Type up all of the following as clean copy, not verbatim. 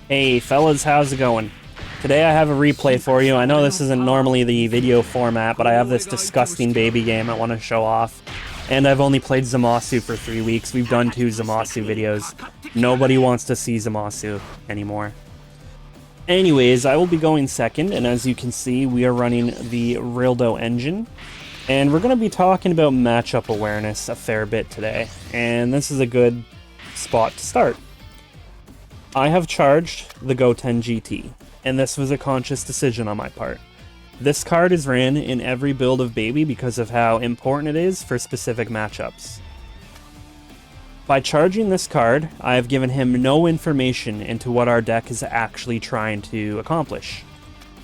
Hey fellas, how's it going? Today I have a replay for you. I know this isn't normally the video format, but I have this disgusting baby game I want to show off. And I've only played Zamasu for 3 weeks. We've done 2 Zamasu videos. Nobody wants to see Zamasu anymore. Anyways, I will be going second, and as you can see, we are running the Rildo engine. And we're going to be talking about matchup awareness a fair bit today. And this is a good spot to start. I have charged the Goten GT, and this was a conscious decision on my part. This card is ran in every build of Baby because of how important it is for specific matchups. By charging this card, I have given him no information into what our deck is actually trying to accomplish.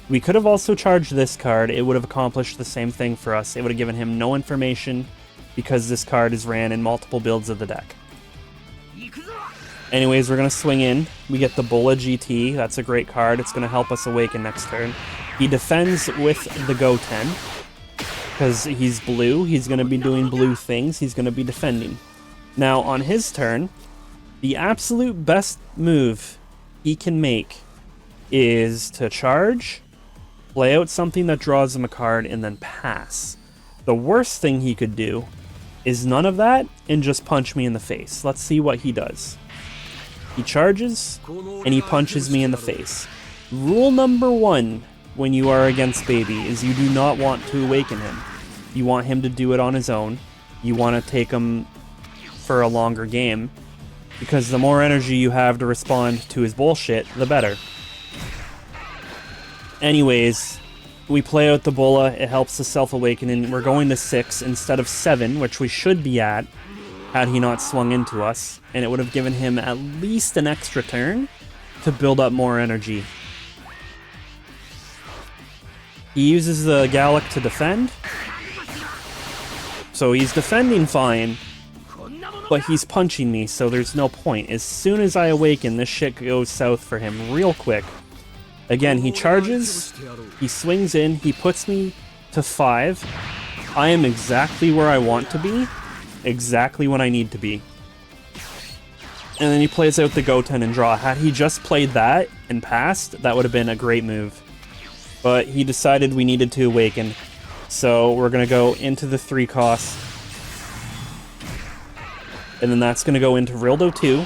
We could have also charged this card, it would have accomplished the same thing for us. It would have given him no information because this card is ran in multiple builds of the deck. Anyways, we're going to swing in. We get the Bola GT. That's a great card. It's going to help us awaken next turn. He defends with the Goten. Because he's blue. He's going to be doing blue things. He's going to be defending. Now, on his turn, the absolute best move he can make is to charge, play out something that draws him a card, and then pass. The worst thing he could do is none of that and just punch me in the face. Let's see what he does. He charges, and he punches me in the face. Rule number 1 when you are against Baby is you do not want to awaken him. You want him to do it on his own. You want to take him for a longer game, because the more energy you have to respond to his bullshit, the better. Anyways, we play out the Bola, it helps the self-awakening. We're going to 6 instead of 7, which we should be at, had he not swung into us, and it would have given him at least an extra turn to build up more energy. He uses the Gallic to defend, so he's defending fine, but he's punching me, so there's no point. As soon as I awaken, this shit goes south for him real quick. Again, he charges, he swings in, he puts me to 5. I am exactly where I want to be. Exactly when I need to be. And then he plays out the Goten and draw. Had he just played that and passed, that would have been a great move. But he decided we needed to awaken. So we're going to go into the 3 cost. And then that's going to go into Rildo 2.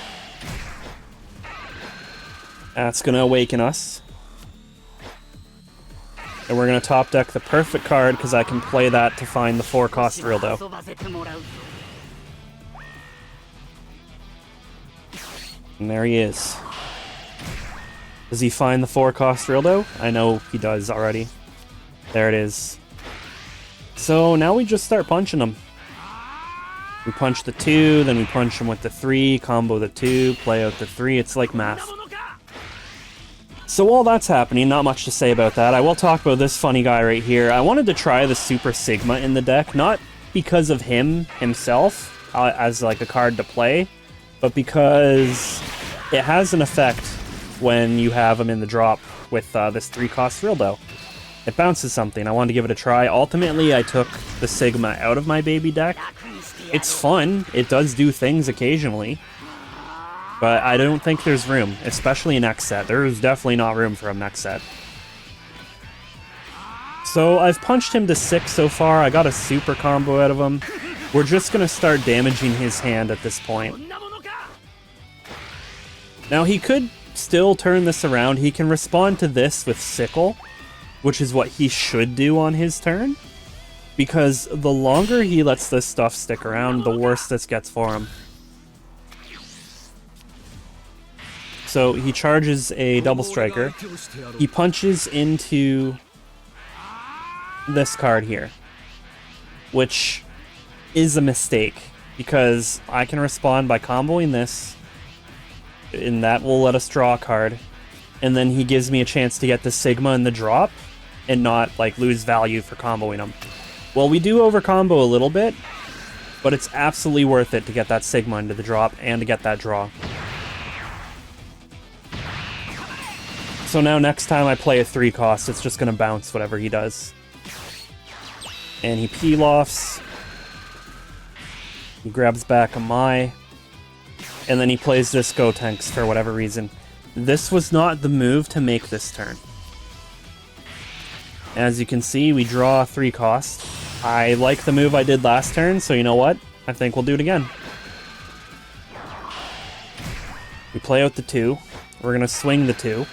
That's going to awaken us. And we're going to top deck the perfect card because I can play that to find the 4 cost Rildo. And there he is. Does he find the 4 cost Rildo? I know he does already. There it is. So now we just start punching him. We punch the 2, then we punch him with the 3, combo the 2, play out the 3. It's like math. So while that's happening, not much to say about that. I will talk about this funny guy right here. I wanted to try the Super Sigma in the deck, not because of himself as like a card to play, but because it has an effect when you have him in the drop with this 3 cost Rildo. It bounces something. I wanted to give it a try. Ultimately, I took the Sigma out of my Baby deck. It's fun. It does do things occasionally. But I don't think there's room, especially in next set. There's definitely not room for him next set. So I've punched him to 6 so far. I got a super combo out of him. We're just going to start damaging his hand at this point. Now he could still turn this around. He can respond to this with Sickle, which is what he should do on his turn. Because the longer he lets this stuff stick around, the worse this gets for him. So he charges a double striker. He punches into this card here, which is a mistake because I can respond by comboing this, and that will let us draw a card. And then he gives me a chance to get the Sigma in the drop and not like lose value for comboing him. Well, we do over combo a little bit, but it's absolutely worth it to get that Sigma into the drop and to get that draw. So now next time I play a 3 cost, it's just going to bounce whatever he does. And he Pilafs. He grabs back a Mai. And then he plays this Gotenks for whatever reason. This was not the move to make this turn. As you can see, we draw 3 cost. I like the move I did last turn, so you know what? I think we'll do it again. We play out the 2. We're going to swing the 2.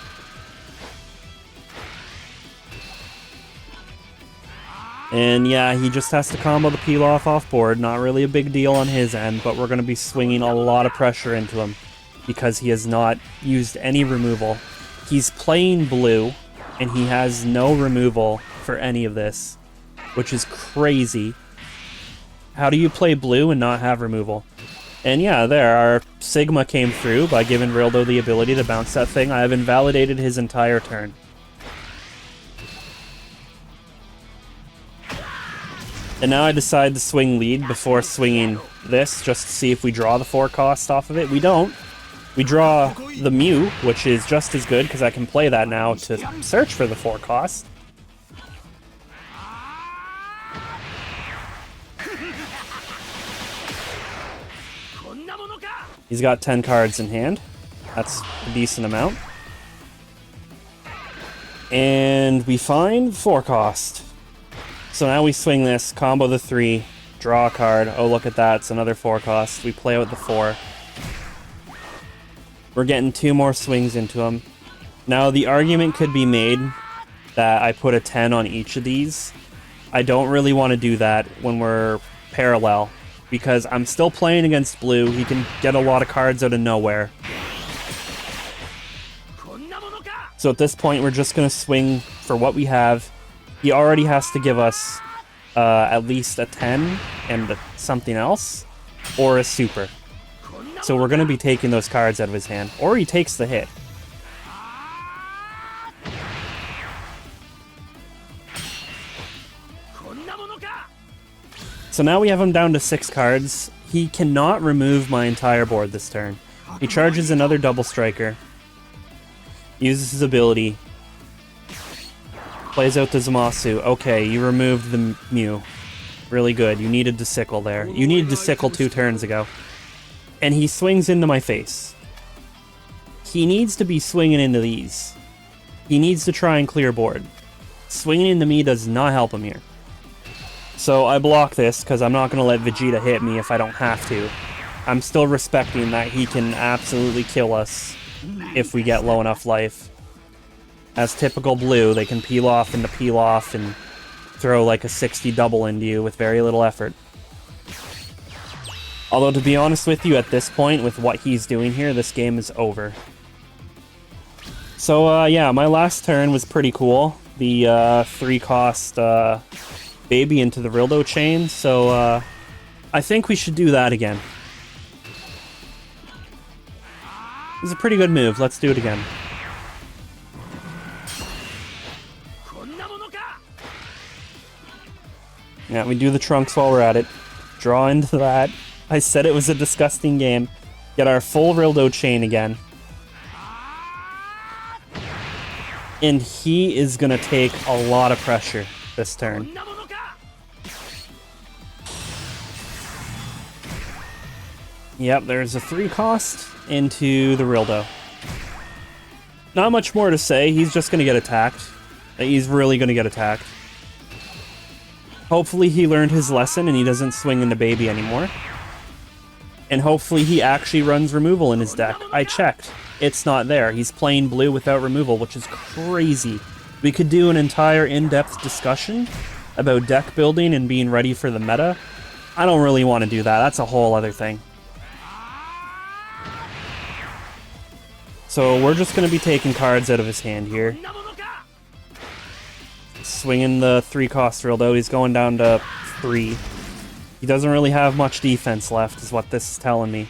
And yeah, he just has to combo the peel off board. Not really a big deal on his end, but we're going to be swinging a lot of pressure into him because he has not used any removal. He's playing blue, and he has no removal for any of this, which is crazy. How do you play blue and not have removal? And yeah, there, our Sigma came through by giving Rildo the ability to bounce that thing. I have invalidated his entire turn. And now I decide to swing lead before swinging this, just to see if we draw the 4 cost off of it. We don't. We draw the Mew, which is just as good, because I can play that now to search for the 4 cost. He's got 10 cards in hand. That's a decent amount. And we find 4 cost. So now we swing this, combo the 3, draw a card. Oh, look at that, it's another 4 cost. We play out the 4. We're getting 2 more swings into him. Now, the argument could be made that I put a 10 on each of these. I don't really want to do that when we're parallel, because I'm still playing against blue. He can get a lot of cards out of nowhere. So at this point, we're just going to swing for what we have. He already has to give us at least a 10 and something else, or a super. So we're going to be taking those cards out of his hand, or he takes the hit. So now we have him down to 6 cards. He cannot remove my entire board this turn. He charges another double striker, uses his ability, plays out the Zamasu. Okay, you removed the Mew. Really good. You needed to sickle there. You needed to sickle 2 turns ago. And he swings into my face. He needs to be swinging into these. He needs to try and clear board. Swinging into me does not help him here. So I block this because I'm not going to let Vegeta hit me if I don't have to. I'm still respecting that he can absolutely kill us if we get low enough life. As typical blue, they can peel off and throw like a 60 double into you with very little effort. Although, to be honest with you, at this point, with what he's doing here, this game is over. So, yeah, my last turn was pretty cool. The 3 cost baby into the Rildo chain, so I think we should do that again. It was a pretty good move. Let's do it again. Yeah, we do the trunks while we're at it. Draw into that. I said it was a disgusting game. Get our full Rildo chain again. And he is going to take a lot of pressure this turn. Yep, there's a 3 cost into the Rildo. Not much more to say. He's just going to get attacked. He's really going to get attacked. Hopefully he learned his lesson and he doesn't swing into baby anymore. And hopefully he actually runs removal in his deck. I checked. It's not there. He's playing blue without removal, which is crazy. We could do an entire in-depth discussion about deck building and being ready for the meta. I don't really want to do that. That's a whole other thing. So we're just going to be taking cards out of his hand here. Swinging the 3 cost Rildo. He's going down to 3. He doesn't really have much defense left, is what this is telling me.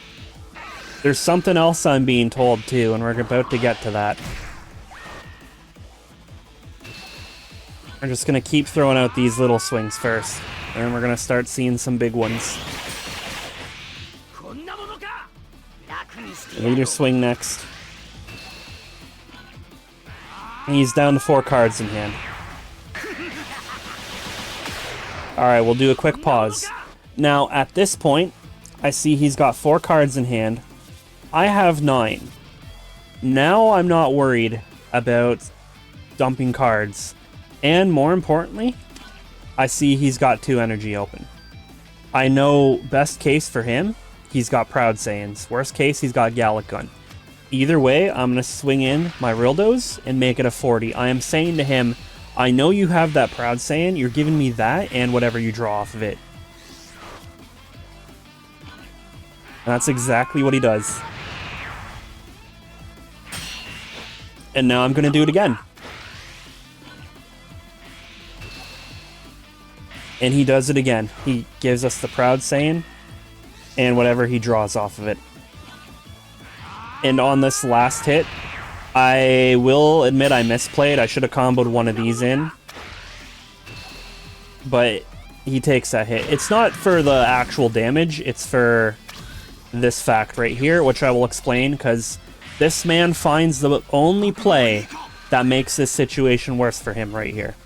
There's something else I'm being told, too, and we're about to get to that. We're just going to keep throwing out these little swings first, and then we're going to start seeing some big ones. Leader swing next. And he's down to 4 cards in hand. Alright, we'll do a quick pause. Now, at this point, I see he's got 4 cards in hand. I have 9. Now I'm not worried about dumping cards. And more importantly, I see he's got 2 energy open. I know best case for him, he's got Proud Saiyans. Worst case, he's got Gallic Gun. Either way, I'm going to swing in my Rildos and make it a 40. I am saying to him, I know you have that Proud Saiyan, you're giving me that and whatever you draw off of it. And that's exactly what he does. And now I'm going to do it again. And he does it again. He gives us the Proud Saiyan and whatever he draws off of it. And on this last hit, I will admit I misplayed. I should have comboed one of these in. But he takes that hit. It's not for the actual damage, it's for this fact right here, which I will explain, because this man finds the only play that makes this situation worse for him right here.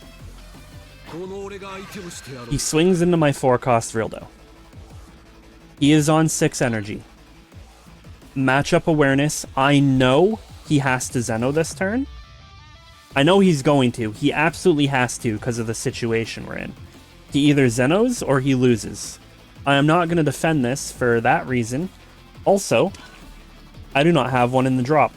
He swings into my 4-cost Rildo. He is on 6 energy. Matchup awareness, I know he has to Zeno this turn. I know he's going to. He absolutely has to because of the situation we're in. He either Zenos or he loses. I am not going to defend this for that reason. Also, I do not have one in the drop.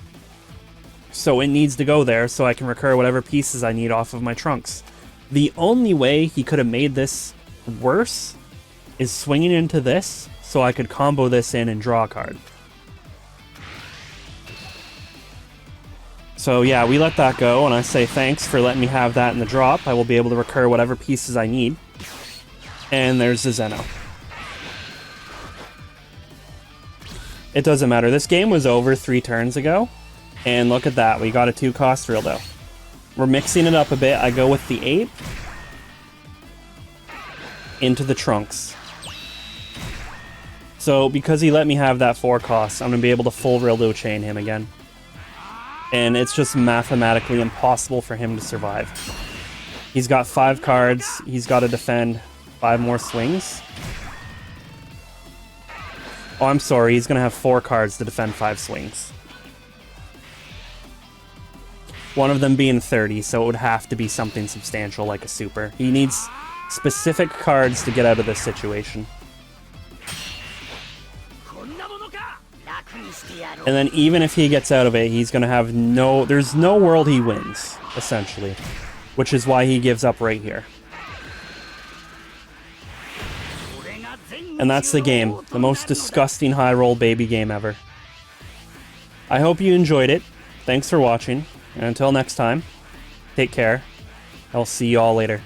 So it needs to go there so I can recur whatever pieces I need off of my trunks. The only way he could have made this worse is swinging into this so I could combo this in and draw a card. So yeah, we let that go, and I say thanks for letting me have that in the drop. I will be able to recur whatever pieces I need. And there's the Zeno. It doesn't matter. This game was over 3 turns ago, and look at that. We got a 2-cost Rildo. We're mixing it up a bit. I go with the 8 into the trunks. So because he let me have that 4-cost, I'm going to be able to full Rildo chain him again. And it's just mathematically impossible for him to survive. He's got 5 cards. He's got to defend 5 more swings. Oh, I'm sorry. He's going to have 4 cards to defend 5 swings. One of them being 30, so it would have to be something substantial like a super. He needs specific cards to get out of this situation. And then even if he gets out of it, he's going to have there's no world he wins, essentially. Which is why he gives up right here. And that's the game. The most disgusting high roll baby game ever. I hope you enjoyed it. Thanks for watching. And until next time, take care. I'll see you all later.